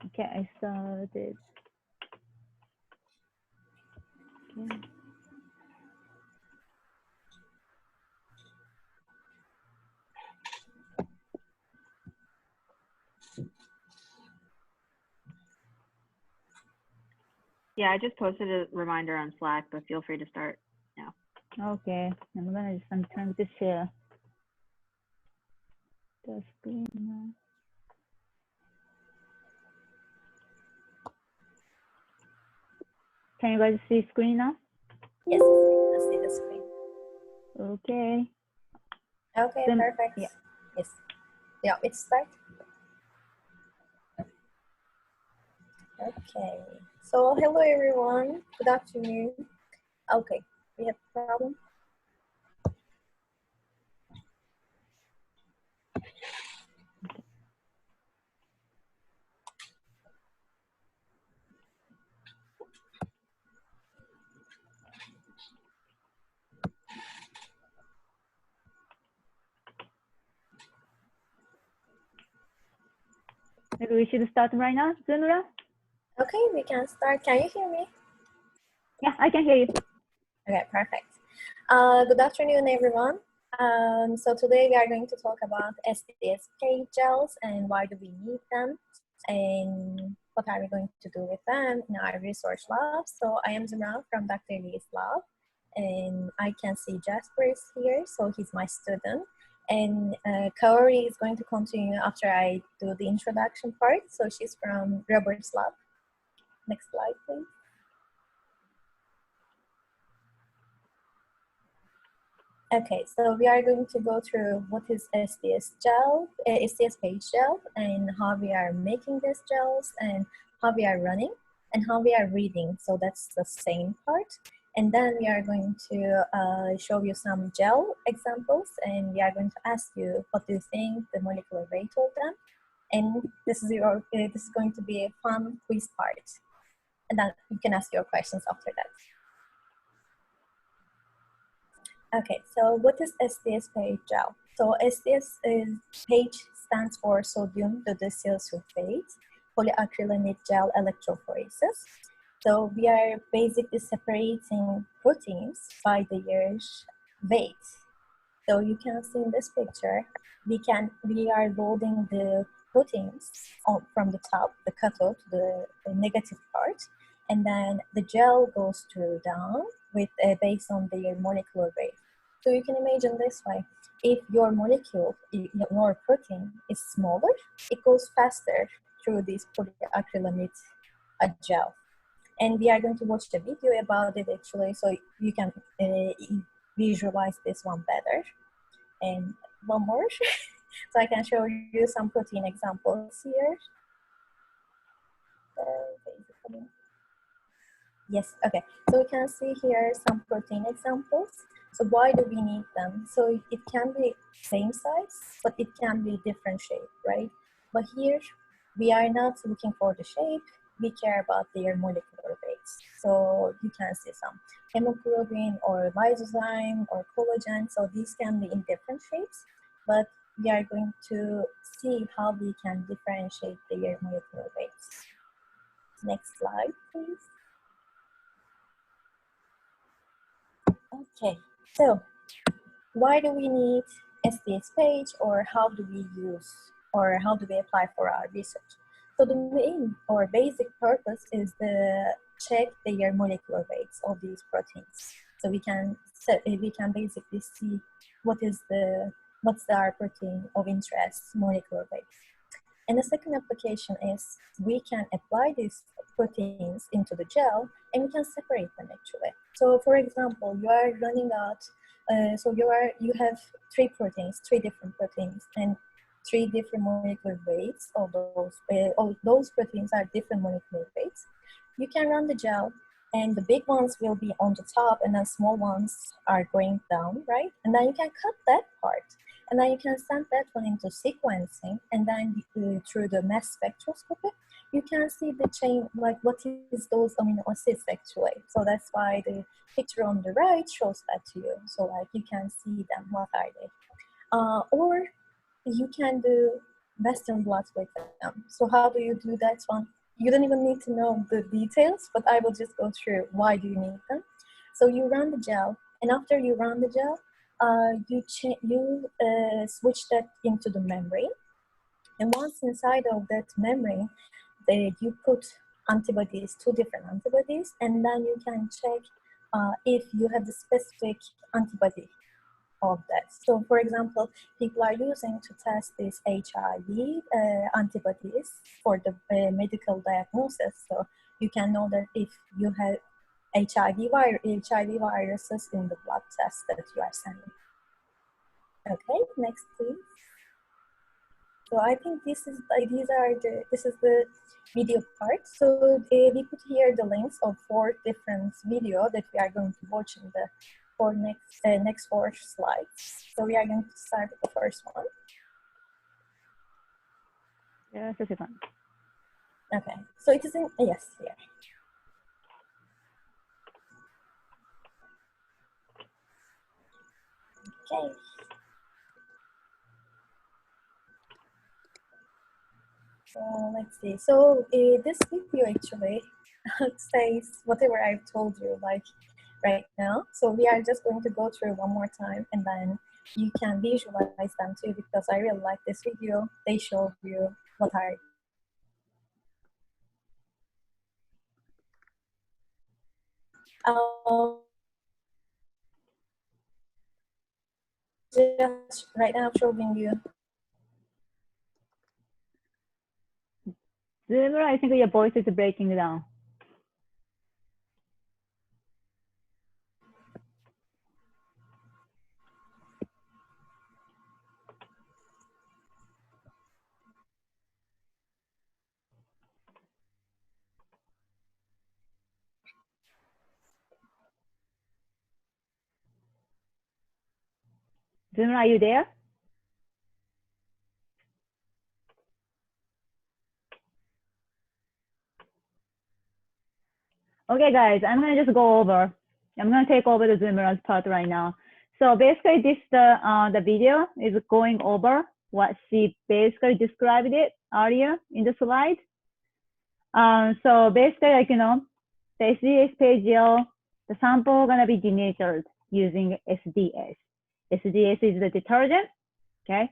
Okay, I started. Okay. Yeah, I just posted a reminder on Slack, but feel free to start now. Okay, I'm trying to share the screen now. Can you guys see screen now? Yes, I see the screen. Okay. Okay, Then, perfect. yeah. Yes. Yeah, it's start. Okay. So hello everyone. Good afternoon. Okay, we have a problem. Maybe we should start right now, Zumra? Okay, we can start. Can you hear me? Yeah, I can hear you. Okay, perfect. Good afternoon, everyone. So today we are going to talk about SDS-PAGE gels and why do we need them and what are we going to do with them in our research lab. So I am Zumra from Dr. Lee's lab, and I can see Jasper is here, so he's my student. And Kaori is going to continue after I do the introduction part. So she's from Robert's lab. Next slide, please. Okay, so we are going to go through what is SDS-PAGE gel, and how we are making these gels, and how we are running, and how we are reading. So that's the same part. And then we are going to show you some gel examples, and we are going to ask you what do you think the molecular weight of them. And this is going to be a fun quiz part. And then you can ask your questions after that. Okay, so what is SDS-PAGE gel? So SDS-PAGE stands for sodium dodecyl sulfate polyacrylamide gel electrophoresis. So we are basically separating proteins by their weight. So you can see in this picture, we are loading the proteins from the top, the cathode, to the negative part, and then the gel goes through down with based on their molecular weight. So you can imagine this way: if your molecule, your protein is smaller, it goes faster through this polyacrylamide gel. And we are going to watch the video about it actually, so you can visualize this one better. And one more, so I can show you some protein examples here. Yes, okay. So we can see here some protein examples. So why do we need them? So it can be same size, but it can be different shape, right? But here, we are not looking for the shape. We care about their molecular weights. So you can see some hemoglobin or lysozyme or collagen. So these can be in different shapes, but we are going to see how we can differentiate their molecular weights. Next slide, please. Okay, so why do we need SDS-PAGE, or how do we use, or how do we apply for our research? So the main or basic purpose is to check their molecular weights of these proteins. So we can basically see what's our protein of interest molecular weight. And the second application is we can apply these proteins into the gel and we can separate them actually. So for example, you are running out, so you have three different proteins, and three different molecular weights of those proteins are different molecular weights. You can run the gel, and the big ones will be on the top, and then small ones are going down, right? And then you can cut that part, and then you can send that one into sequencing, and then through the mass spectroscopy, you can see the chain, like what is those amino acids actually. So that's why the picture on the right shows that to you. So like you can see them, what are they? Or you can do Western blots with them. So how do you do that one? You don't even need to know the details, but I will just go through why do you need them. So you run the gel, and after you run the gel, you switch that into the membrane. And once inside of that membrane, you put antibodies, 2 different antibodies, and then you can check if you have the specific antibody of that. So for example, people are using to test these HIV antibodies for the medical diagnosis. So you can know that if you have HIV viruses in the blood test that you are sending. Okay, next please. So I think this is the video part. So we put here the links of 4 different videos that we are going to watch in the next 4 slides. So we are going to start with the first one. Yes, this is fun. Okay, so it is in, yes, here. Okay. So let's see. So this video actually says whatever I've told you like right now. So we are just going to go through one more time, and then you can visualize them too, because I really like this video. They show you what are just right now showing you. Zumra, I think your voice is breaking down. Zumra, are you there? Okay, guys, I'm gonna just go over. I'm gonna take over the Zumra's part right now. So basically, the video is going over what she basically described it earlier in the slide. So basically, like the SDS-PAGE Gel, the sample gonna be denatured using SDS. SDS is the detergent, okay?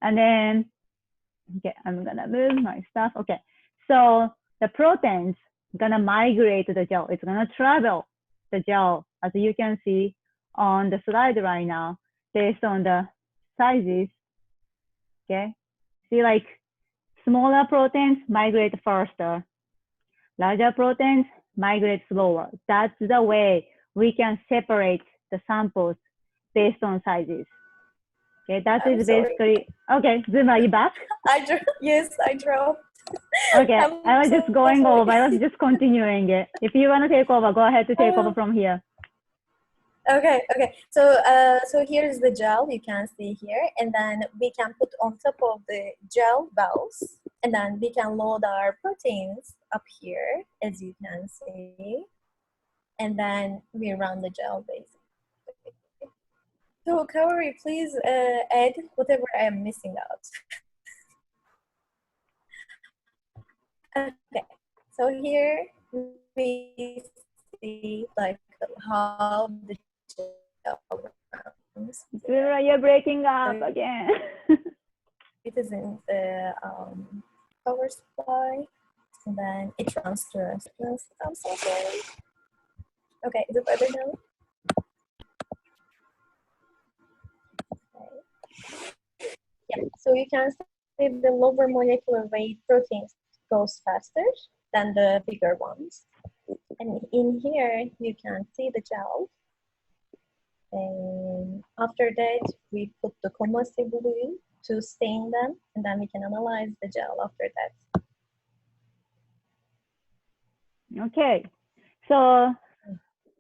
And then, okay, I'm gonna move my stuff. Okay, so the proteins gonna migrate to the gel. It's gonna travel the gel, as you can see on the slide right now, based on the sizes. Okay, see, like smaller proteins migrate faster, larger proteins migrate slower. That's the way we can separate the samples based on sizes. Okay, that is basically, okay, Zumra, are you back? Yes, I dropped. Okay, I was just going over, I was just continuing it. If you want to take over, go ahead to take over from here. Okay. So so here is the gel you can see here, and then we can put on top of the gel bells, and then we can load our proteins up here, as you can see, and then we run the gel basically. So Kaori, please add whatever I am missing out. Okay, so here we see like how the gel runs. Zumra, you're breaking up again. It is in the power supply, and then it runs through a sequence. I'm so sorry. Okay, is it better now? Okay. Yeah, so you can see the lower molecular weight proteins goes faster than the bigger ones. And in here, you can see the gel. And after that, we put the combustible glue to stain them, and then we can analyze the gel after that. Okay, so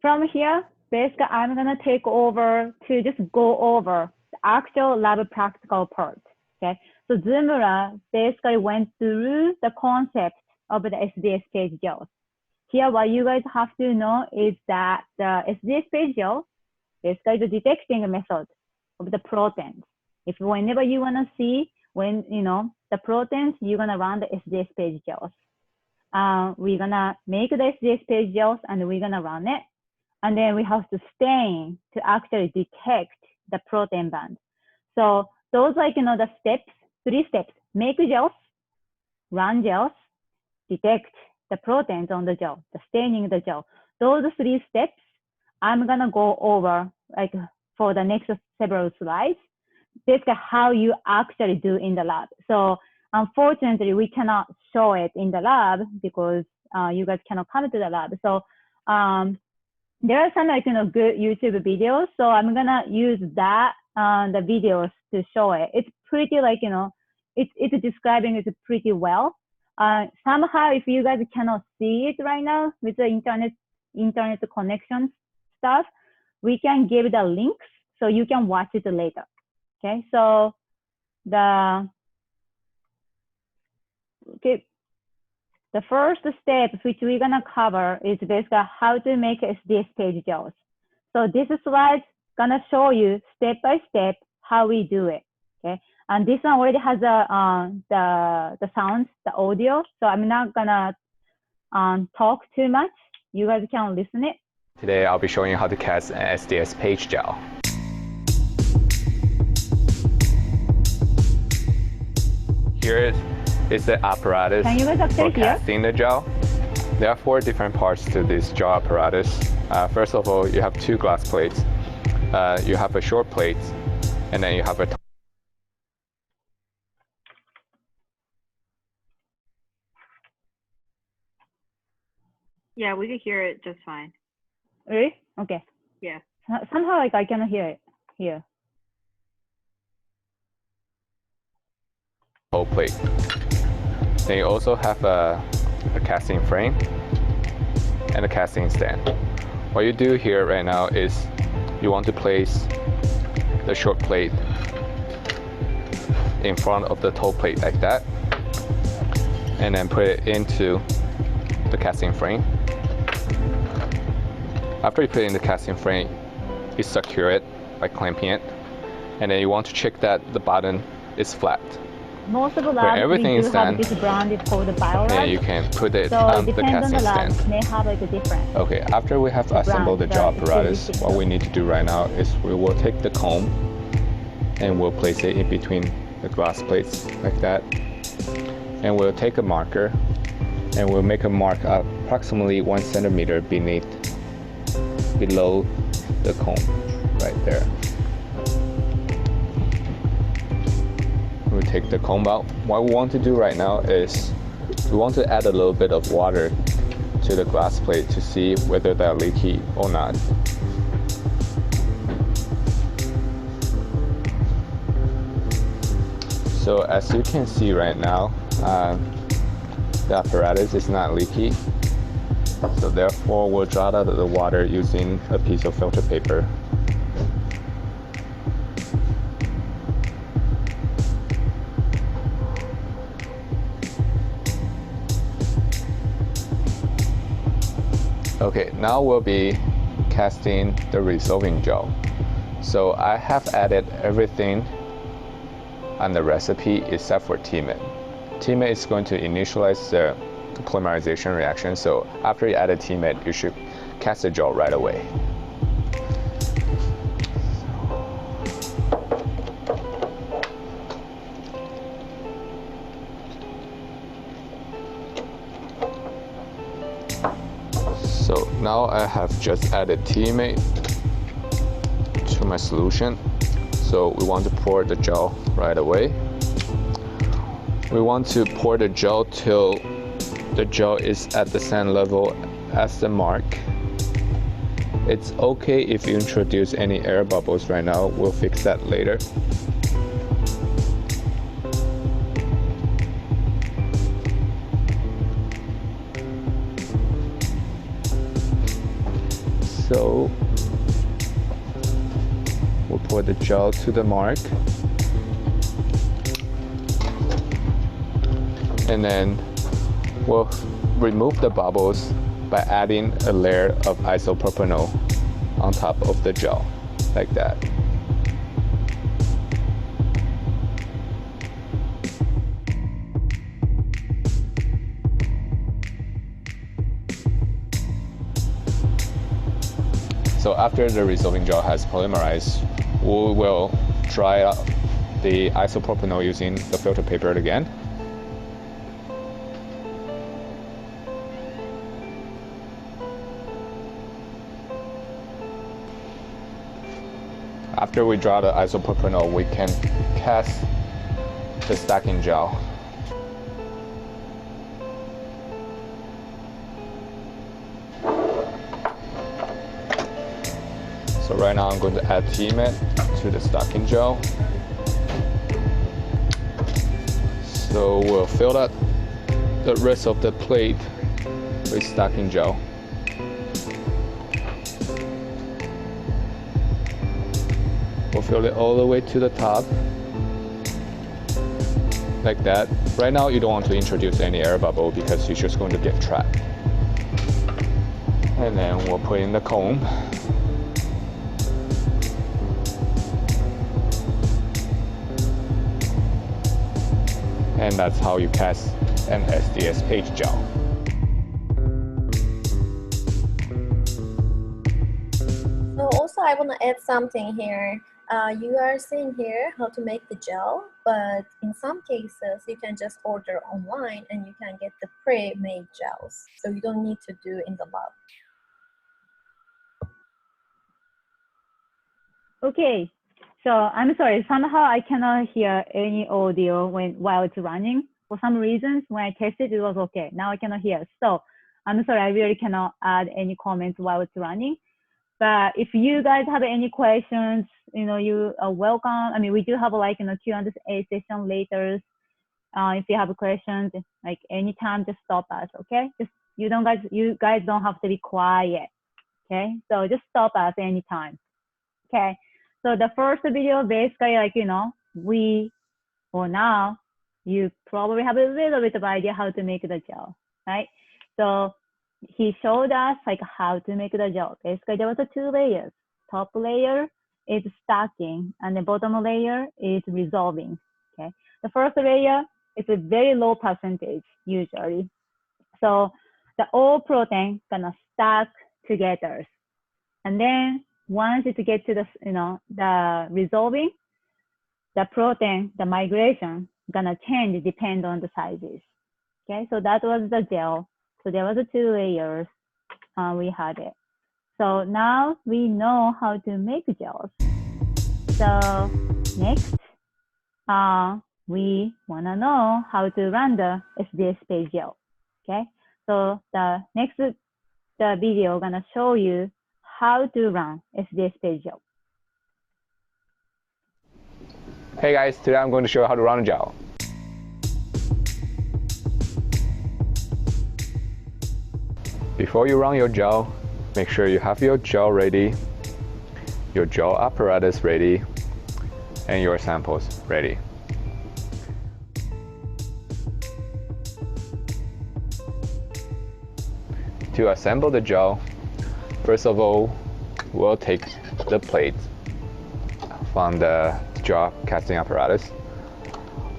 from here, basically, I'm gonna take over to just go over the actual lab practical part, okay? So Zumra basically went through the concept of the SDS-PAGE gels. Here, what you guys have to know is that the SDS-PAGE gel is the detecting method of the proteins. If whenever you want to see when the proteins, you're gonna run the SDS-PAGE gels. We're gonna make the SDS-PAGE gels and we're gonna run it, and then we have to stain to actually detect the protein band. So those the steps, 3 steps: make gels, run gels, detect the proteins on the gel, the staining the gel. Those 3 steps I'm gonna go over for the next several slides. Basically how you actually do in the lab. So unfortunately, we cannot show it in the lab because you guys cannot come to the lab. So there are some good YouTube videos. So I'm gonna use that the videos to show it. It's pretty it's describing it pretty well. Somehow, if you guys cannot see it right now with the internet connection stuff, we can give the links so you can watch it later. Okay, so the first step which we're gonna cover is basically how to make SDS-PAGE gels. So this slide gonna show you step by step how we do it. Okay, and this one already has the sounds, the audio. So I'm not gonna talk too much. You guys can listen it. Today I'll be showing you how to cast an SDS-PAGE gel. Here is the apparatus for casting the gel. There are 4 different parts to this gel apparatus. First of all, you have 2 glass plates. You have a short plate, and then you have a Yeah, we could hear it just fine. Really? Okay. Yeah. Somehow I cannot hear it here. whole plate. Then you also have a casting frame and a casting stand. What you do here right now is you want to place the short plate in front of the tall plate like that, and then put it into the casting frame. After you put it in the casting frame, you secure it by clamping it, and then you want to check that the bottom is flat. Most of the labs we do have this brand, it's called the bio and you can put it on the casting stand. May have like a different. Okay, after we have assembled the gel apparatus, what we need to do right now is we will take the comb and we'll place it in between the glass plates like that. And we'll take a marker and we'll make a mark approximately 1 centimeter below the comb right there. We take the comb out. What we want to do right now is we want to add a little bit of water to the glass plate to see whether they're leaky or not. So as you can see right now, the apparatus is not leaky. So therefore we'll draw out the water using a piece of filter paper. Okay, now we'll be casting the resolving gel. So I have added everything on the recipe except for TMIT. TMIT is going to initialize the polymerization reaction, so after you add a TMIT, you should cast the gel right away. So now I have just added TMIT to my solution. So we want to pour the gel right away. We want to pour the gel till the gel is at the same level as the mark. It's okay if you introduce any air bubbles right now. We'll fix that later. So we'll pour the gel to the mark, and then We'll remove the bubbles by adding a layer of isopropanol on top of the gel, like that. So after the resolving gel has polymerized, we will dry out the isopropanol using the filter paper again. After we dry the isopropanol, we can cast the stacking gel. So right now I'm going to add TMET to the stacking gel. So we'll fill up the rest of the plate with stacking gel. We'll fill it all the way to the top, like that. Right now you don't want to introduce any air bubble because you're just going to get trapped. And then we'll put in the comb. And that's how you cast an SDS-PAGE gel. So also I want to add something here. You are seeing here how to make the gel, but in some cases you can just order online and you can get the pre-made gels. So you don't need to do in the lab. Okay, so I'm sorry, somehow I cannot hear any audio while it's running. For some reasons, when I tested, it was okay. Now I cannot hear. So I'm sorry, I really cannot add any comments while it's running. But if you guys have any questions, you are welcome. I mean, we do have like, Q&A session later. If you have questions, like anytime, just stop us, okay? You guys don't have to be quiet, okay? So just stop us anytime, okay? So the first video, basically, like, now, you probably have a little bit of idea how to make the gel, right? So he showed us like how to make the gel. Basically, there was 2 layers. Top layer is stacking, and the bottom layer is resolving, okay? The first layer is a very low percentage, usually. So the all protein gonna stack together. And then once it gets to the resolving, the protein, the migration, gonna change depend on the sizes. Okay, so that was the gel. So there was 2 layers. We had it. So now we know how to make gels. So next, we wanna know how to run the SDS-PAGE gel. Okay, so the next video gonna show you how to run SDS-PAGE gel. Hey guys, today I'm going to show you how to run a gel. Before you run your gel, make sure you have your gel ready, your gel apparatus ready, and your samples ready. To assemble the gel, first of all, we'll take the plate from the gel casting apparatus.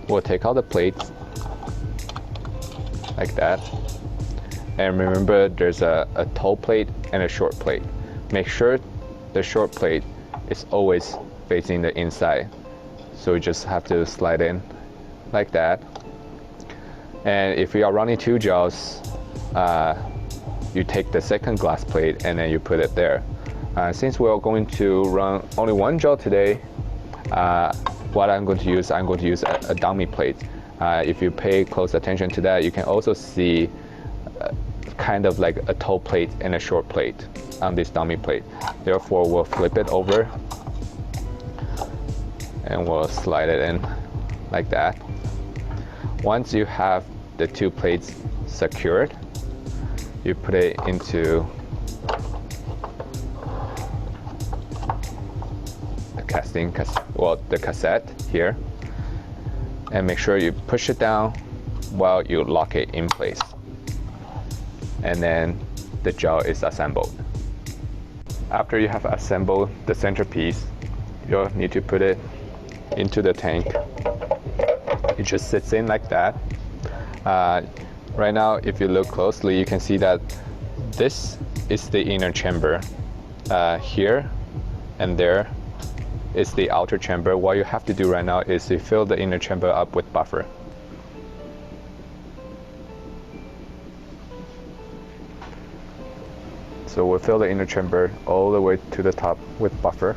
We'll take out the plate like that. And remember, there's a tall plate and a short plate. Make sure the short plate is always facing the inside. So you just have to slide in like that. And if you are running 2 gels, you take the second glass plate and then you put it there. Since we're going to run only 1 gel today, what I'm going to use a dummy plate. If you pay close attention to that, you can also see kind of like a tall plate and a short plate on this dummy plate. Therefore, we'll flip it over and we'll slide it in like that. Once you have the 2 plates secured, you put it into the cassette here, and make sure you push it down while you lock it in place and then the gel is assembled. After you have assembled the centerpiece, you'll need to put it into the tank. It just sits in like that. Right now, if you look closely, you can see that this is the inner chamber. Here and there is the outer chamber. What you have to do right now is to fill the inner chamber up with buffer. So we'll fill the inner chamber all the way to the top with buffer.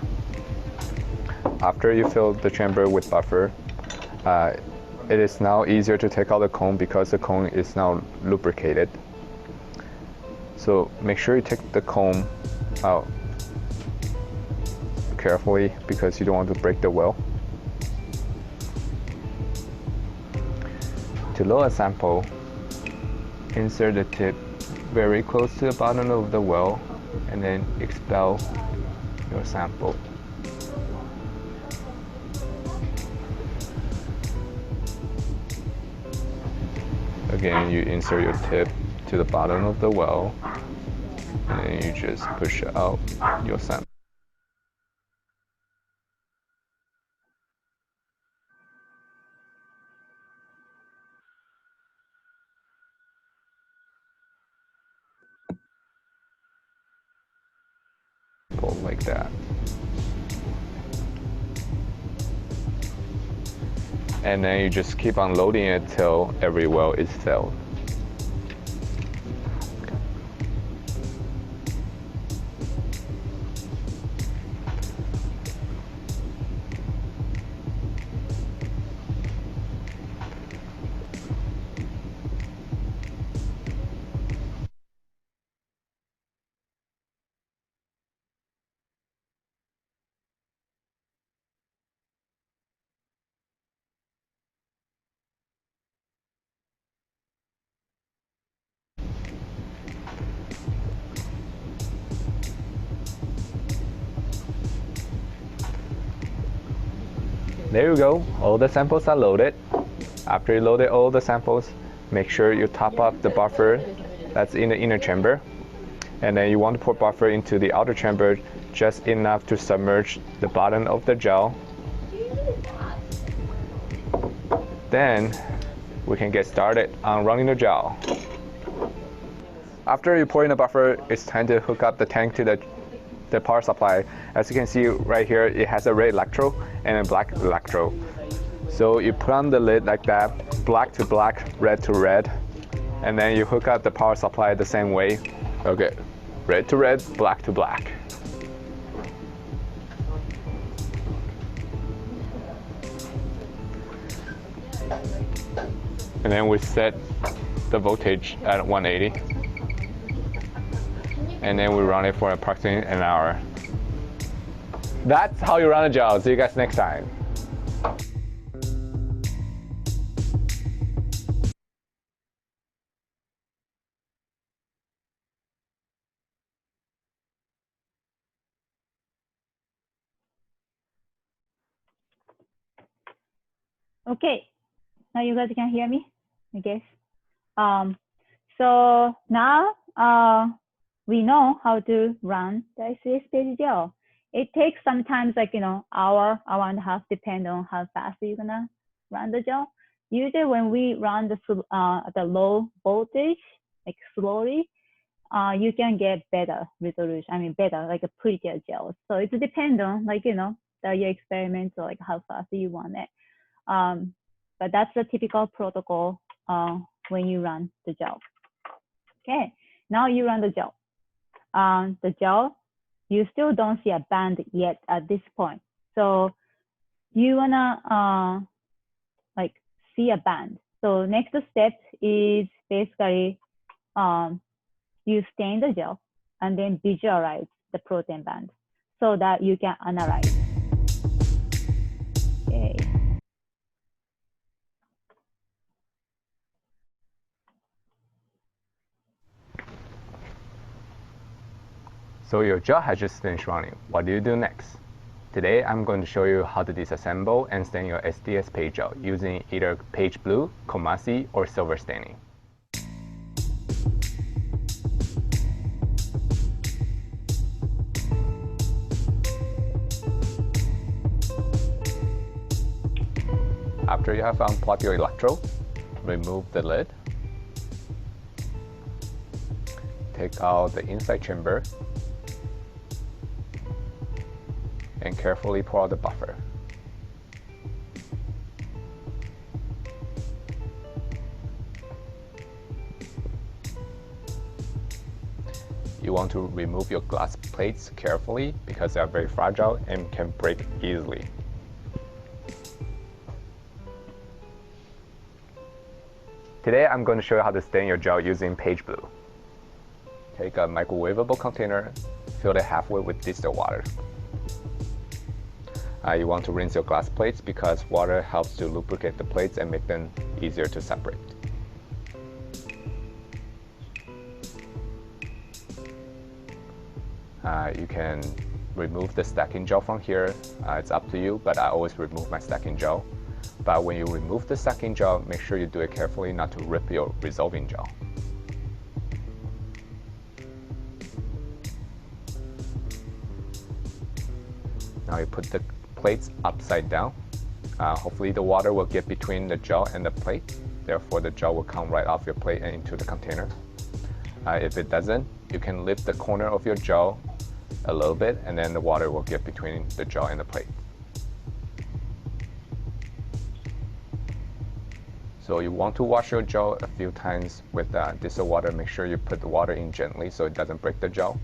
After you fill the chamber with buffer, it is now easier to take out the cone because the cone is now lubricated. So make sure you take the cone out carefully because you don't want to break the well. To load a sample, insert the tip very close to the bottom of the well and then expel your sample. Again, you insert your tip to the bottom of the well and then you just push out your sample. Like that. And then you just keep on loading it till every well is filled. There you go, all the samples are loaded. After you loaded all the samples, make sure you top up the buffer that's in the inner chamber. And then you want to pour buffer into the outer chamber just enough to submerge the bottom of the gel. Then we can get started on running the gel. After you pour in the buffer, it's time to hook up the tank to the power supply. As you can see right here, it has a red electrode and a black electrode. So you put on the lid like that, black to black, red to red, and then you hook up the power supply the same way. Okay, red to red, black to black. And then we set the voltage at 180. And then we run it for approximately an hour. That's how you run a gel. See you guys next time. Okay, now you guys can hear me, I guess. So now we know how to run the SDS-PAGE gel. It takes sometimes like, hour and a half, depending on how fast you're gonna run the gel. Usually when we run at the low voltage, like slowly, you can get better resolution. I mean, better, like a prettier gel. So it depends on your experiments or like how fast you want it. But that's the typical protocol when you run the gel. Okay, now you run the gel. The gel, you still don't see a band yet at this point. So you wanna see a band. So next step is basically you stain the gel and then visualize the protein band so that you can analyze. Okay. So your gel has just finished running. What do you do next? Today, I'm going to show you how to disassemble and stain your SDS-PAGE gel using either Page Blue, Comasi, or Silver staining. After you have unplugged your electrode, remove the lid. Take out the inside chamber and carefully pour out the buffer. You want to remove your glass plates carefully because they are very fragile and can break easily. Today I'm going to show you how to stain your gel using Page Blue. Take a microwavable container, fill it halfway with distilled water. You want to rinse your glass plates because water helps to lubricate the plates and make them easier to separate. You can remove the stacking gel from here. It's up to you, but I always remove my stacking gel. But when you remove the stacking gel, make sure you do it carefully not to rip your resolving gel. Now you put the plates upside down. Hopefully the water will get between the gel and the plate. Therefore the gel will come right off your plate and into the container. If it doesn't, you can lift the corner of your gel a little bit and then the water will get between the gel and the plate. So you want to wash your gel a few times with distilled water. Make sure you put the water in gently so it doesn't break the gel.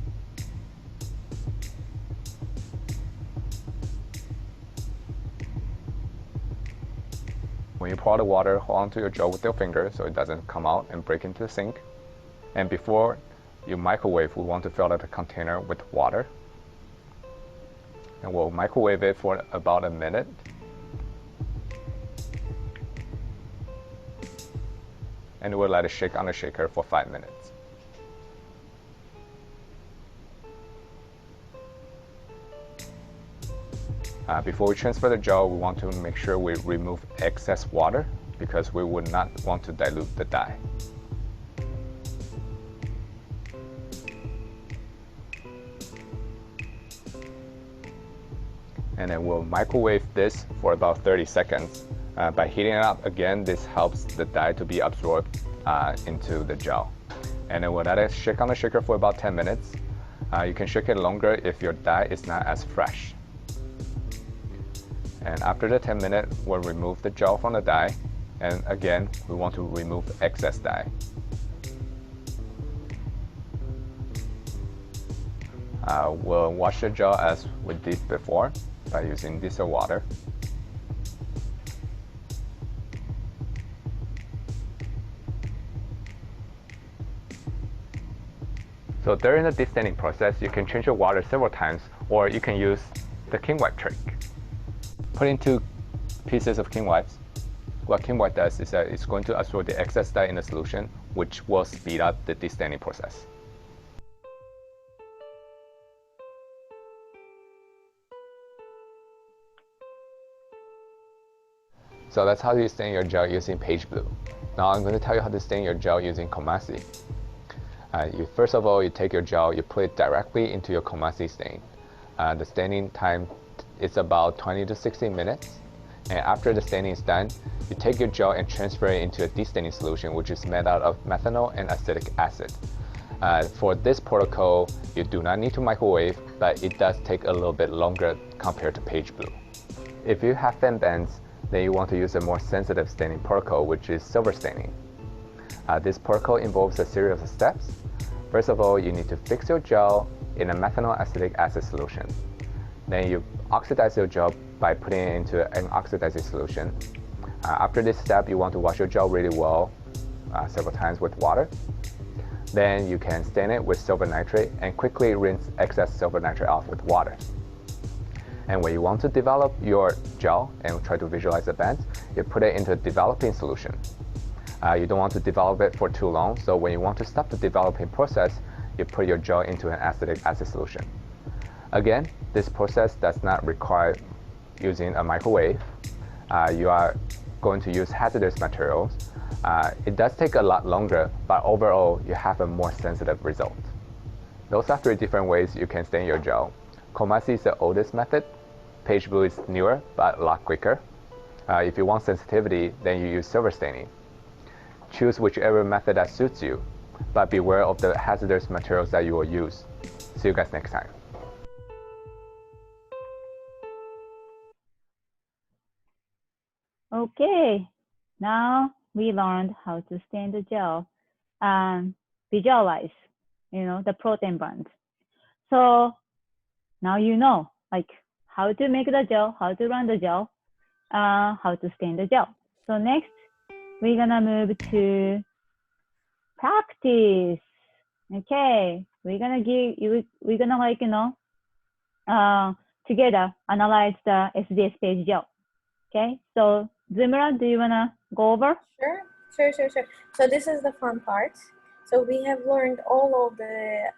When you pour the water, hold onto your gel with your finger so it doesn't come out and break into the sink. And before you microwave, we want to fill out the container with water. And we'll microwave it for about a minute. And we'll let it shake on the shaker for 5 minutes. Before we transfer the gel, we want to make sure we remove excess water because we would not want to dilute the dye. And then we'll microwave this for about 30 seconds. By heating it up again, this helps the dye to be absorbed into the gel. And then we'll let it shake on the shaker for about 10 minutes. You can shake it longer if your dye is not as fresh. And after the 10 minutes, we'll remove the gel from the dye. And again, we want to remove excess dye. We'll wash the gel as we did before by using distilled water. So during the destaining process, you can change your water several times, or you can use the king wipe trick. Put in 2 pieces of king wipes. What king wipe does is that it's going to absorb the excess dye in the solution, which will speed up the destaining process. So that's how you stain your gel using Page Blue. Now I'm going to tell you how to stain your gel using Komasi. First of all, you take your gel, you put it directly into your Komasi stain. The staining time is about 20 to 60 minutes. And after the staining is done, you take your gel and transfer it into a destaining solution, which is made out of methanol and acetic acid. For this protocol, you do not need to microwave, but it does take a little bit longer compared to Page Blue. If you have thin bands, then you want to use a more sensitive staining protocol, which is silver staining. This protocol involves a series of steps. First of all, you need to fix your gel in a methanol acetic acid solution. Then you oxidize your gel by putting it into an oxidizing solution. After this step, you want to wash your gel really well, several times with water. Then you can stain it with silver nitrate and quickly rinse excess silver nitrate off with water. And when you want to develop your gel and try to visualize the bands, you put it into a developing solution. You don't want to develop it for too long, so when you want to stop the developing process, you put your gel into an acetic acid solution. Again, this process does not require using a microwave. You are going to use hazardous materials. It does take a lot longer, but overall, you have a more sensitive result. Those are 3 different ways you can stain your gel. Komasi is the oldest method. Page Blue is newer, but a lot quicker. If you want sensitivity, then you use silver staining. Choose whichever method that suits you, but beware of the hazardous materials that you will use. See you guys next time. Okay, now we learned how to stain the gel and visualize, the protein bonds. So now you know, like how to make the gel, how to run the gel, how to stain the gel. So next, we're gonna move to practice. Okay, we're gonna together analyze the SDS-PAGE gel. Okay, so Zumra, do you wanna go over? Sure. So this is the fun part. So we have learned all of the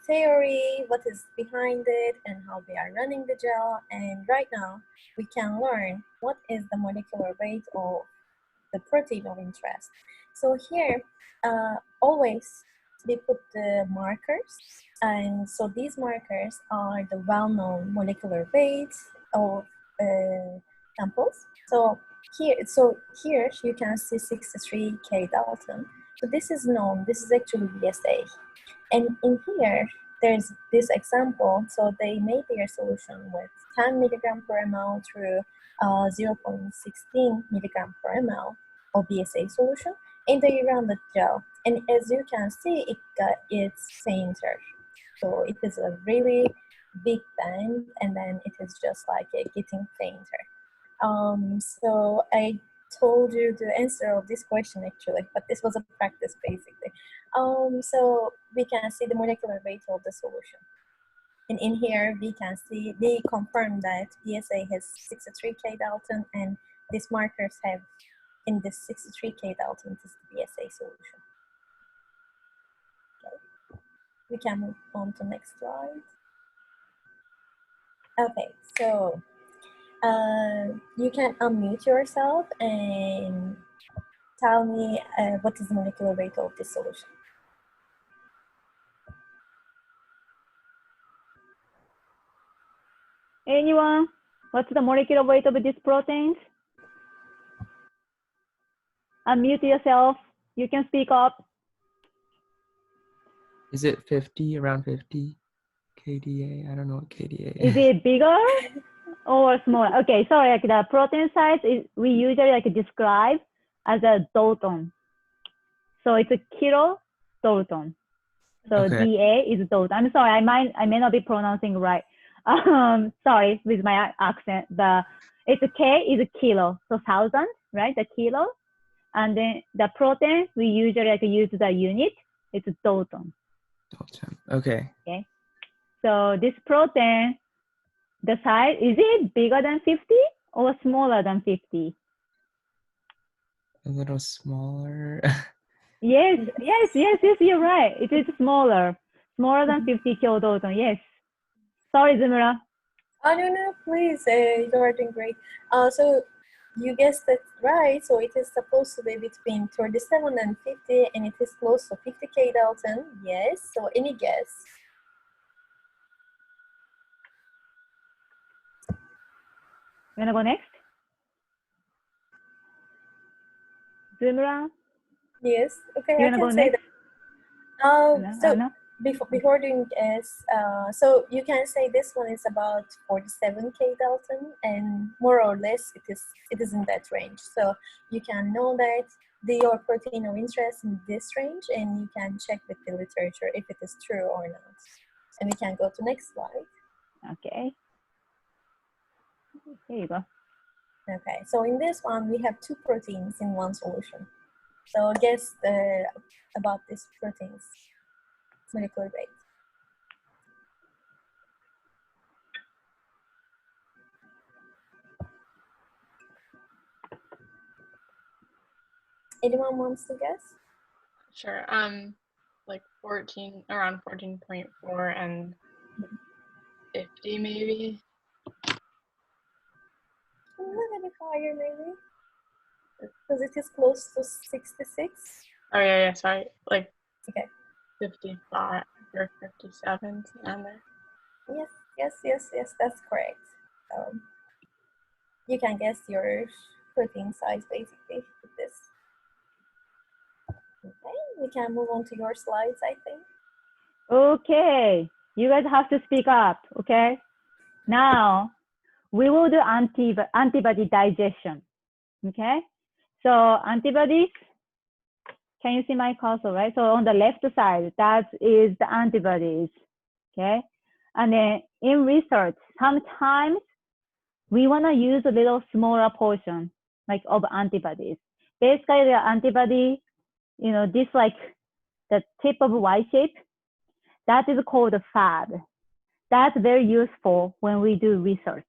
theory, what is behind it, and how we are running the gel. And right now, we can learn what is the molecular weight of the protein of interest. So here, always we put the markers. And so these markers are the well-known molecular weights of samples. So here you can see 63 K Dalton. So this is known, this is actually VSA. And in here, there's this example. So they made their solution with 10 milligram per ml through 0.16 milligram per ml of VSA solution, and they run the gel. And as you can see, it got its fainter. So it is a really big band, and then it is just like getting fainter. So I told you the answer of this question actually, but this was a practice basically. So we can see the molecular weight of the solution. And in here, we can see, they confirm that PSA has 63 K Dalton, and these markers have in this 63 K Dalton is the PSA solution. Okay. We can move on to next slide. Okay, so you can unmute yourself and tell me what is the molecular weight of this solution. Anyone? What's the molecular weight of these proteins? Unmute yourself. You can speak up. Is it 50, around 50 kDa? I don't know what kDa Is it bigger or smaller? Okay, sorry, like the protein size is we usually like describe as a Dalton. So it's a kilo Dalton. So Okay. DA is Dalton. I'm sorry, I may not be pronouncing right. Sorry with my accent. It's a K is a kilo, so 1,000, right? The kilo, and then the protein we usually like use the unit. It's Dalton. Dalton. Okay. Okay. So this protein, the size, is it bigger than 50 or smaller than 50? A little smaller. Yes, you're right. It is smaller than 50 kilodalton. Yes. Sorry, Zumra. Oh, no, please, you are doing great. So you guessed that right. So it is supposed to be between 37 and 50, and it is close to 50 K Dalton. Yes. So any guess? You wanna go next? Zumra? Yes. Okay, You I wanna go can say next? that. So No? before doing guess, so you can say this one is about 47 K Dalton, and more or less it is in that range. So you can know that your protein of interest in this range, and you can check with the literature if it is true or not. And we can go to next slide. Okay. There you go. Okay, so in this one, we have two proteins in one solution. So guess about these proteins, molecular weight. Anyone wants to guess? Sure. Like 14, around 14.4 and 50 maybe. A little bit higher, maybe, because it is close to 66. Oh yeah, sorry. Like Okay. 55 or 57 around there. Yes, that's correct. You can guess yours. protein size basically with this. Okay, we can move on to your slides, I think. Okay, you guys have to speak up, okay? Now, we will do antibody digestion, okay? So antibodies, can you see my cursor, right? So on the left side, that is the antibodies, okay? And then in research, sometimes we wanna use a little smaller portion, like of antibodies. Basically the antibody, you know, this like the tip of Y shape, that is called a Fab. That's very useful when we do research,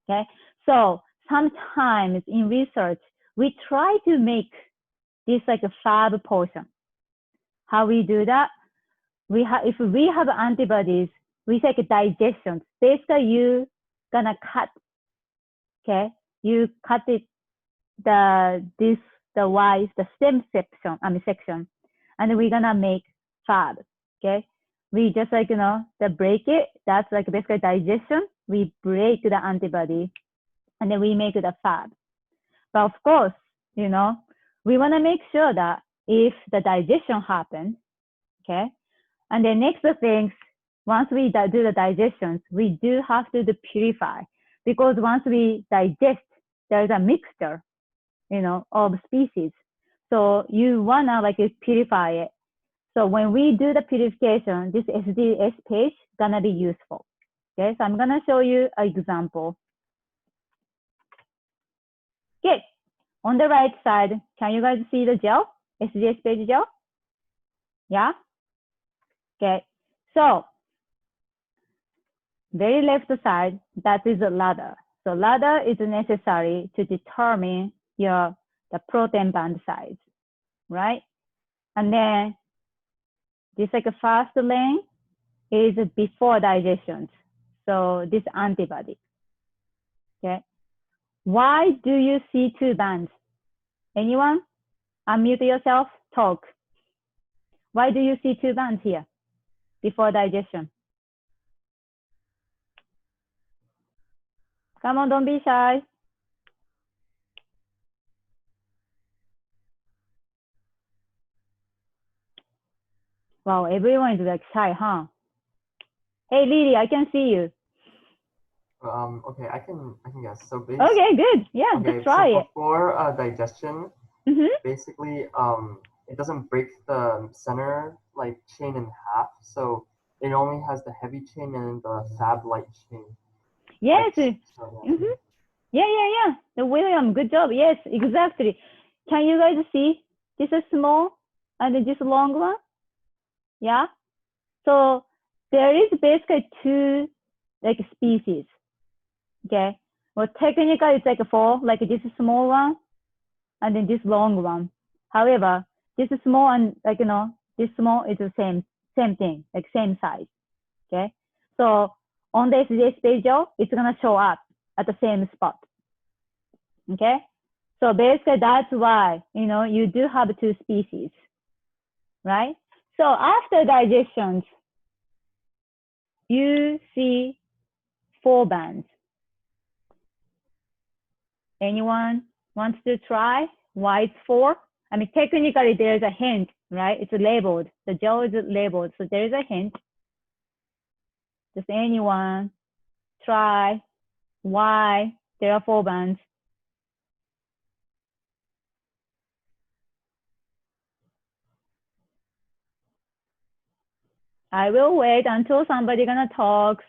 okay? So sometimes in research, we try to make this like a Fab portion. How we do that? If we have antibodies, we take digestion. Basically, you gonna cut, okay? You cut it, the stem section, and we're gonna make Fab, okay? We just like, you know, the break it, that's like basically digestion. We break the antibody and then we make the Fab. But of course, you know, we wanna make sure that if the digestion happens, okay? And the next things, once we do the digestions, we do have to purify, because once we digest, there's a mixture, you know, of species. So you wanna like purify it. So when we do the purification, this SDS-PAGE gonna be useful. Okay, so I'm gonna show you an example. Okay, on the right side, can you guys see the gel, SDS-PAGE gel? Yeah? Okay, so very left side, that is a ladder. So ladder is necessary to determine the protein band size, right? And then this like a first lane is before digestion. So this antibody, okay? Why do you see two bands? Anyone? Unmute yourself, talk. Why do you see two bands here before digestion? Come on, don't be shy. Wow, everyone is like shy, huh? Hey, Lily, I can see you. Okay, I can guess. So basically, Okay, good. Yeah, okay, just try so it. before digestion, Mm-hmm. basically, it doesn't break the center like chain in half. So it only has the heavy chain and the Fab light chain. Yes. Like, so, yeah. Mm-hmm. Yeah. The William, good job. Yes, exactly. Can you guys see this is small and this long one? Yeah. So there is basically two like species. Okay. Well, technically it's like four, like this small one and then this long one. However, this is small and like, you know, this small is the same thing, like same size. Okay. So on the SDS-PAGE gel, it's gonna show up at the same spot. Okay. So basically that's why, you know, you do have two species, right? So after digestions, you see four bands. Anyone wants to try why it's four? I mean, technically there's a hint, right? It's labeled. The gel is labeled, so there's a hint. Does anyone try why there are four bands? I will wait until somebody gonna talk.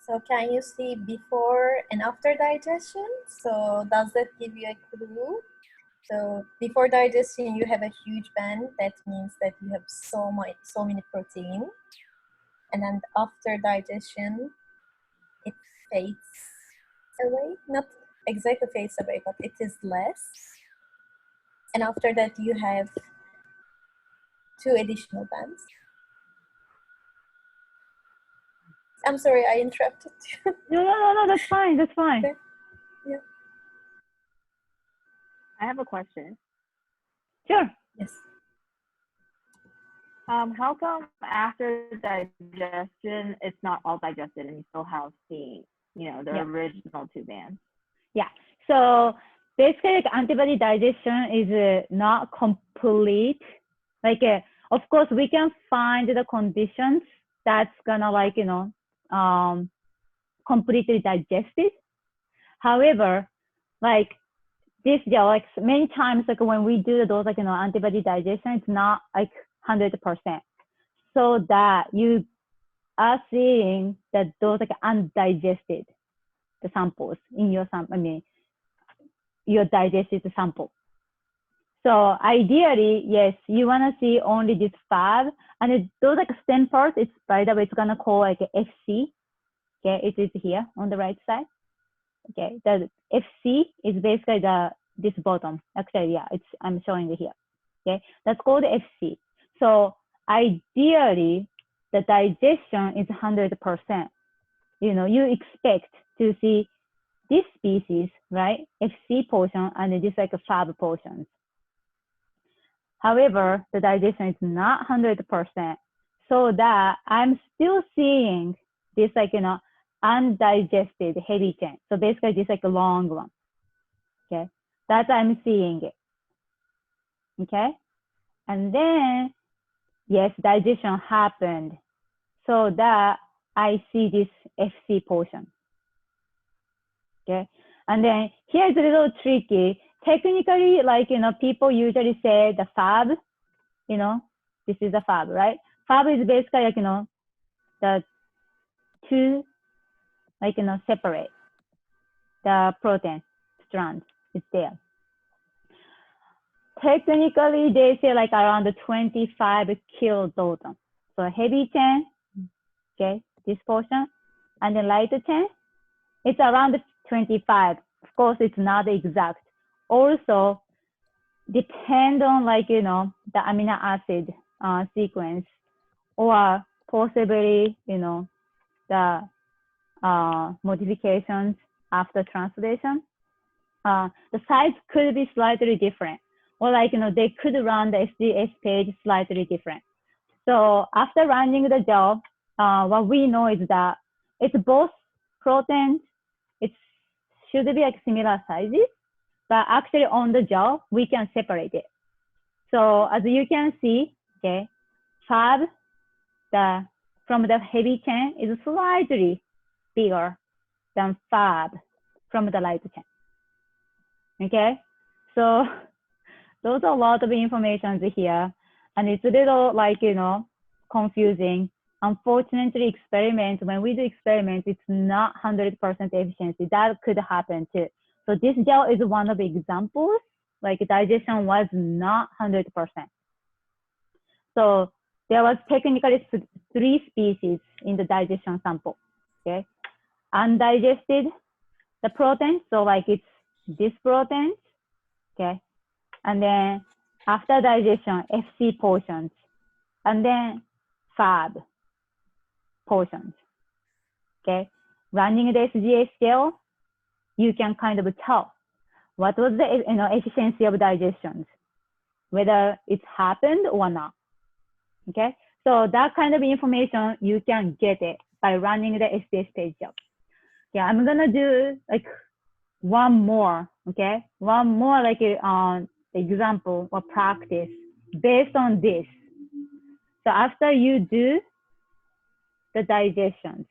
So can you see before and after digestion? So does that give you a clue? So before digestion, you have a huge band. That means that you have so many protein. And then after digestion, it fades away. Not exactly fades away, but it is less. And after that, you have two additional bands. I'm sorry, I interrupted you. No, that's fine. That's fine. Okay. Yeah. I have a question. Sure. Yes. How come after digestion, it's not all digested and you still have the, the Yeah. original two bands? Yeah. So basically, like, antibody digestion is not complete. Like, of course, we can find the conditions that's gonna like, completely digested. However, like this gel, like many times, like when we do those, like, antibody digestion, it's not like 100%. So that you are seeing that those like undigested the samples in your sample, I mean, your digested sample. So ideally, yes, you want to see only this fab, and those like stem parts, it's, by the way, it's gonna call like FC. Okay, it is here on the right side. Okay, the FC is basically this bottom. Actually, yeah, I'm showing it here. Okay, that's called FC. So ideally, the digestion is 100%. You expect to see this species, right? FC portion and this like a fab portions. However, the digestion is not 100%. So that I'm still seeing this like, undigested heavy chain. So basically this like a long one. Okay. That I'm seeing it. Okay. And then, yes, digestion happened. So that I see this FC portion. Okay. And then here's a little tricky. Technically, like, people usually say the fab, this is a fab, right? Fab is basically like, the two, like, separate the protein strands. It's there. Technically, they say like around 25 kilodalton. So heavy chain, okay, this portion, and then lighter chain, it's around 25. Of course, it's not exact. Also, depend on like, the amino acid sequence, or possibly, the modifications after translation. The size could be slightly different, or like, they could run the SDS-PAGE slightly different. So after running the gel, what we know is that it's both proteins. It should be like similar sizes, but actually on the gel, we can separate it. So as you can see, okay, fab from the heavy chain is slightly bigger than fab from the light chain. Okay, so those are a lot of information here, and it's a little like, confusing. Unfortunately, when we do experiments, it's not 100% efficiency. That could happen too. So this gel is one of the examples, like digestion was not 100%. So there was technically 3 species in the digestion sample, okay? Undigested, the protein, so like it's this protein, okay? And then after digestion, FC portions, and then fab portions, okay? Running the SDS gel, you can kind of tell what was the efficiency of digestion, whether it's happened or not, okay? So that kind of information, you can get it by running the SDS-PAGE gel. Yeah, I'm gonna do like one more, okay? One more like example or practice based on this. So after you do the digestions,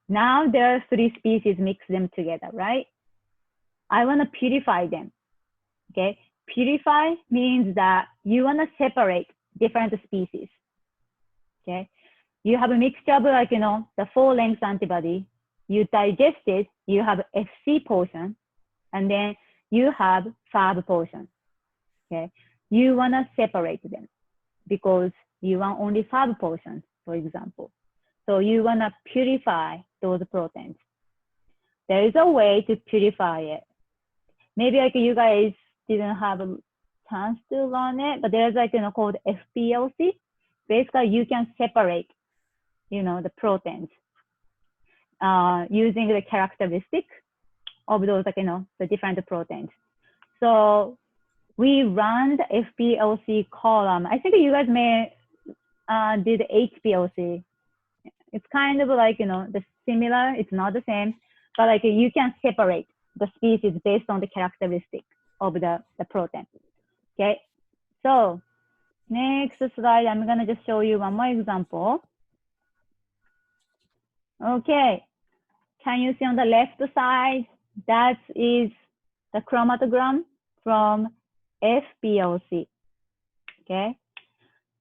now there are 3 species, mix them together, right? I wanna purify them, okay? Purify means that you wanna separate different species, okay? You have a mixture of like, the 4-length antibody, you digest it, you have FC portion, and then you have fab portion, okay? You wanna separate them because you want only fab portions, for example. So you wanna purify those proteins. There is a way to purify it. Maybe like you guys didn't have a chance to learn it, but there's like, called FPLC. Basically, you can separate, the proteins using the characteristic of those, like, the different proteins. So we run the FPLC column. I think you guys may did HPLC. It's kind of like, the similar, it's not the same, but like you can separate the species based on the characteristic of the protein. Okay, so next slide, I'm gonna just show you one more example. Okay, can you see on the left side, that is the chromatogram from FPLC, okay?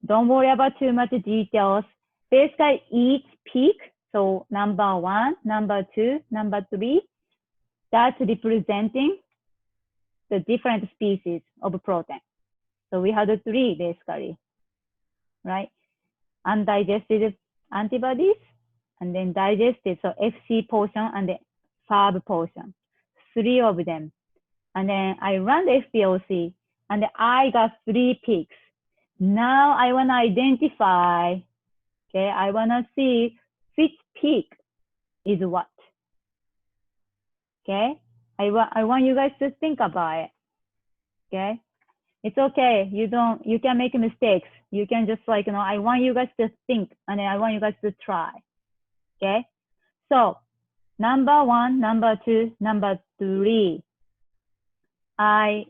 Don't worry about too much details. Basically, each peak, so number 1, number 2, number 3, that's representing the different species of protein. So we have the 3 basically, right? Undigested antibodies, and then digested, so FC portion and the FAB portion, 3 of them. And then I run the FPLC, and I got 3 peaks. Now I want to identify, okay, I want to see which peak is what. Okay, I want you guys to think about it. Okay, it's okay. You can make mistakes. You can just like, I want you guys to think, and then I want you guys to try. Okay, so number 1, number 2, number 3, I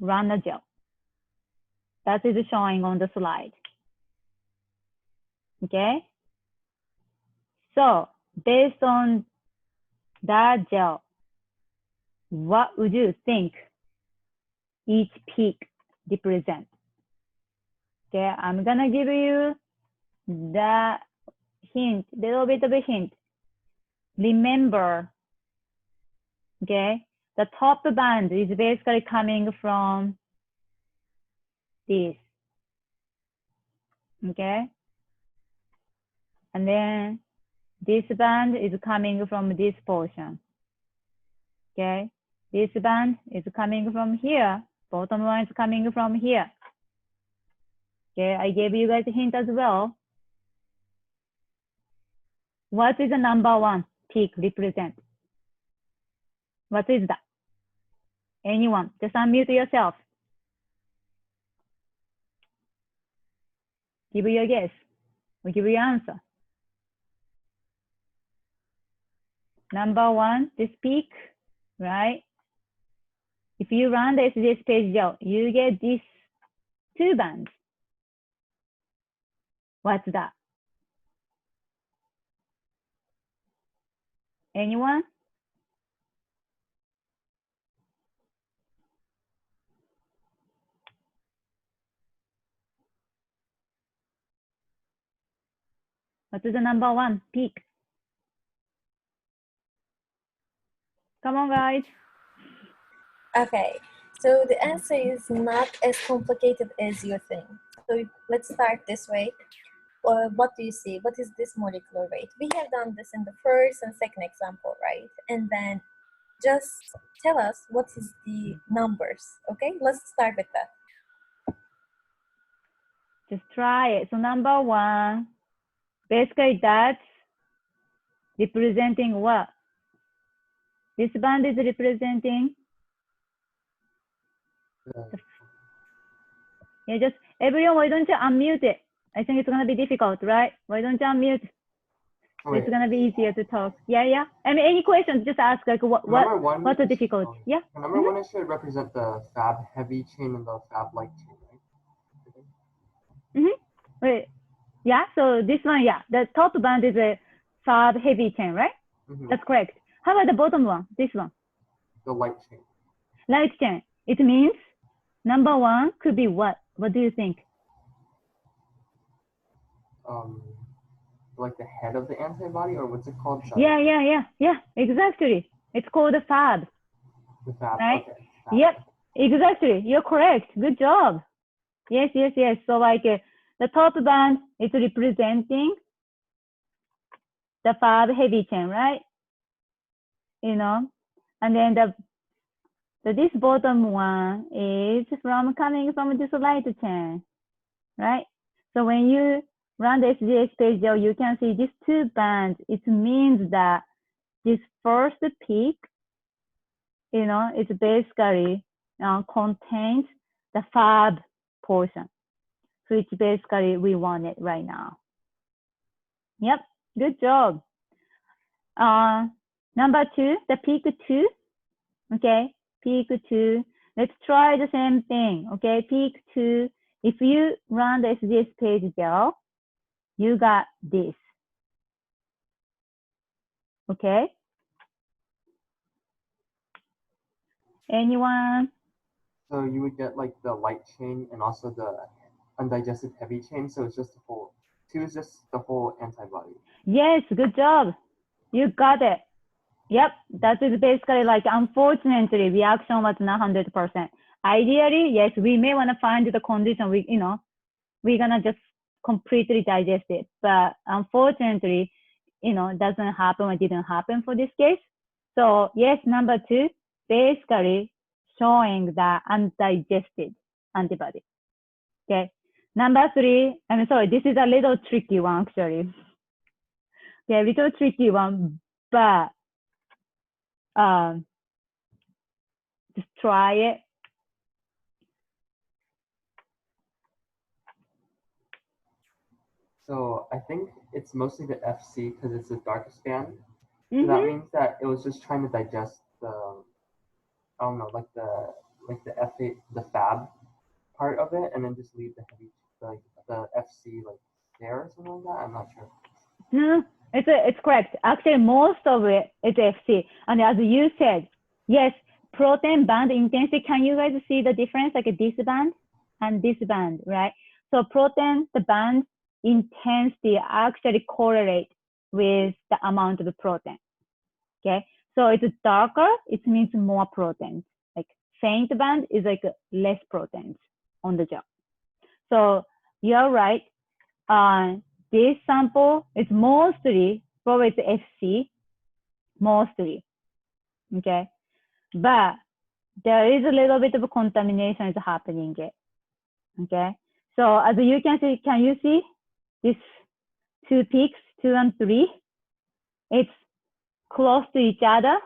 run a gel. That is showing on the slide. Okay, so based on that gel, what would you think each peak represents? Okay, I'm gonna give you the hint, little bit of a hint. Remember, okay, the top band is basically coming from this, okay? And then this band is coming from this portion, okay? This band is coming from here. Bottom one is coming from here. Okay, I gave you guys a hint as well. What is the number 1 peak represent? What is that? Anyone? Just unmute yourself. Give your guess or give your answer. Number 1, this peak, right? If you run the SDS-PAGE gel, you get these 2 bands. What's that? Anyone? What is the number 1 peak? Come on, guys. Okay, so the answer is not as complicated as you think. So let's start this way. What do you see? What is this molecular weight? We have done this in the first and second example, right? And then just tell us what is the numbers, okay? Let's start with that. Just try it. So number 1, basically that's representing what? This band is representing. Yeah, just everyone, why don't you unmute it? I think it's gonna be difficult, right? Why don't you unmute? Okay. It's gonna be easier to talk. Yeah. I mean, any questions? Just ask. Like, what's the difficult? Yeah. Number 1 should represent the Fab heavy chain and the Fab light chain, right? Wait. Yeah. So this one, yeah, the top band is a Fab heavy chain, right? That's correct. How about the bottom one? This one. The light chain. Light chain. It means number 1 could be what? What do you think? Like the head of the antibody, or what's it called? Yeah. Exactly. It's called a Fab. The Fab. Right? Okay. Fab. Yep. Exactly. You're correct. Good job. Yes. So like the top band is representing the Fab heavy chain, right? And then this bottom one is coming from this light chain, right? So when you run the SDS-PAGE gel, you can see these 2 bands. It means that this first peak, it's basically contains the fab portion, which basically we want it right now. Yep, good job. Number 2, the peak 2. Okay, peak 2. Let's try the same thing. Okay, peak 2. If you run the SDS-PAGE Gel, you got this. Okay. Anyone? So you would get like the light chain and also the undigested heavy chain. So it's just the whole, 2 is just the whole antibody. Yes, good job. You got it. Yep, that is basically like, unfortunately, reaction was not 100%. Ideally, yes, we may want to find the condition, we're gonna just completely digest it. But unfortunately, it doesn't happen or didn't happen for this case. So yes, number 2, basically showing the undigested antibody. Okay. Number 3, I'm sorry, this is a little tricky one actually. Okay, little tricky one, but just try it. So I think it's mostly the FC because it's the darkest band. So that means that it was just trying to digest the, I don't know, like the F8, the fab part of it, and then just leave the heavy, like the FC, like there or something like that. I'm not sure. No, it's correct. Actually, most of it is FC. And as you said, yes, protein band intensity. Can you guys see the difference? Like this band and this band, right? So protein, the band intensity actually correlate with the amount of the protein. Okay, so it's darker, it means more proteins. Like faint band is like less proteins on the gel. So you're right. This sample is mostly, probably it's FC, mostly. Okay, but there is a little bit of a contamination is happening. Okay, so as you can see, can you see these 2 peaks, 2 and 3? It's close to each other.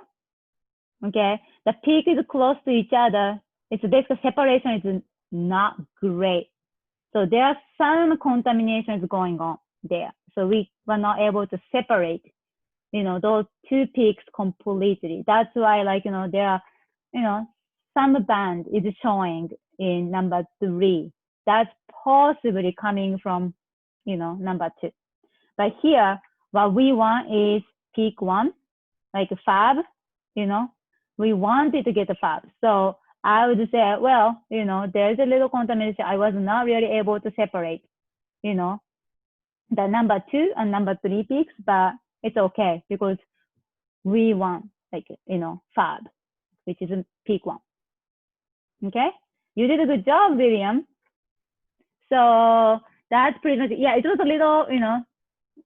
Okay, the peak is close to each other. It's basically separation is not great. So there are some contaminations going on there. So we were not able to separate, those 2 peaks completely. That's why, like, there are, some band is showing in number 3. That's possibly coming from, number 2. But here, what we want is peak 1, like fab, we wanted to get a fab. So I would say, well, there's a little contamination. I was not really able to separate, the number 2 and number 3 peaks, but it's okay because we want, like, fab, which is peak 1. Okay, you did a good job, William. So that's pretty much, yeah, it was a little,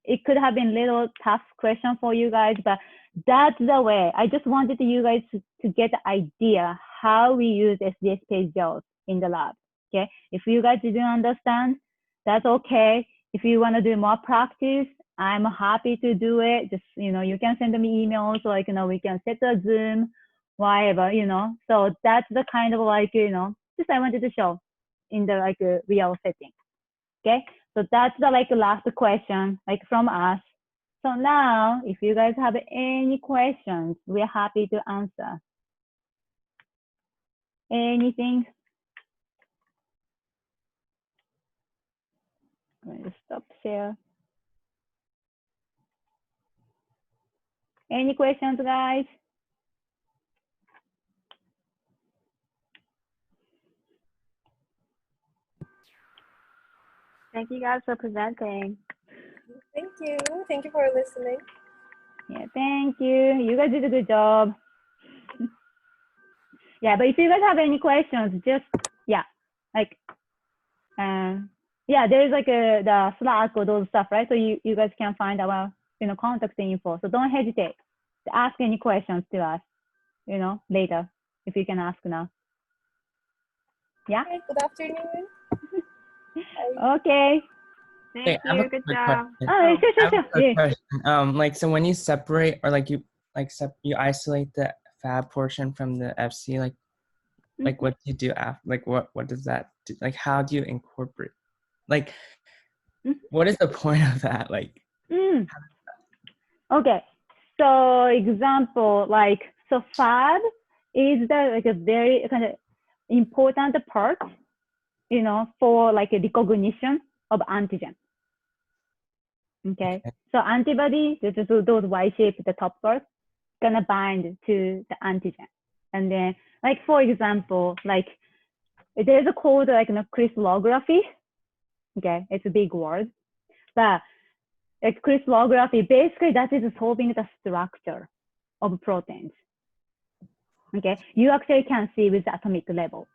it could have been a little tough question for you guys, but that's the way. I just wanted you guys to get the idea how we use SDS-PAGE gels in the lab. Okay, if you guys didn't understand, that's okay. If you want to do more practice, I'm happy to do it. Just, you can send me emails, like, we can set a Zoom, whatever, So that's the kind of like, just I wanted to show in the like real setting. Okay, so that's the like last question, like from us. So now, if you guys have any questions, we're happy to answer. Anything? I'm going to stop share. Any questions, guys? Thank you guys for presenting. Thank you. Thank you for listening. Yeah, thank you. You guys did a good job. Yeah, but if you guys have any questions, just, yeah, like, yeah, there is like the Slack or those stuff, right? So you guys can find our, contact info. So don't hesitate to ask any questions to us, later, if you can ask now. Yeah? Okay, good afternoon. Okay. Thank I have you. a Good quick job. question. Oh, sure, I have a sure. quick Yeah. question. Like, so when you separate or like you isolate the fab portion from the FC, like, Like what do you do after? Like what does that do? Like how do you incorporate? Like what is the point of that? Like Okay, so example, like, so FAB is the like a very kind of important part, you know, for like a recognition of antigen. Okay, so antibody, those Y-shaped, the top part, gonna bind to the antigen. And then, like, for example, like, there's a code like, you know, crystallography. Okay, it's a big word, but like crystallography, basically that is solving the structure of proteins. Okay, you actually can see with the atomic level.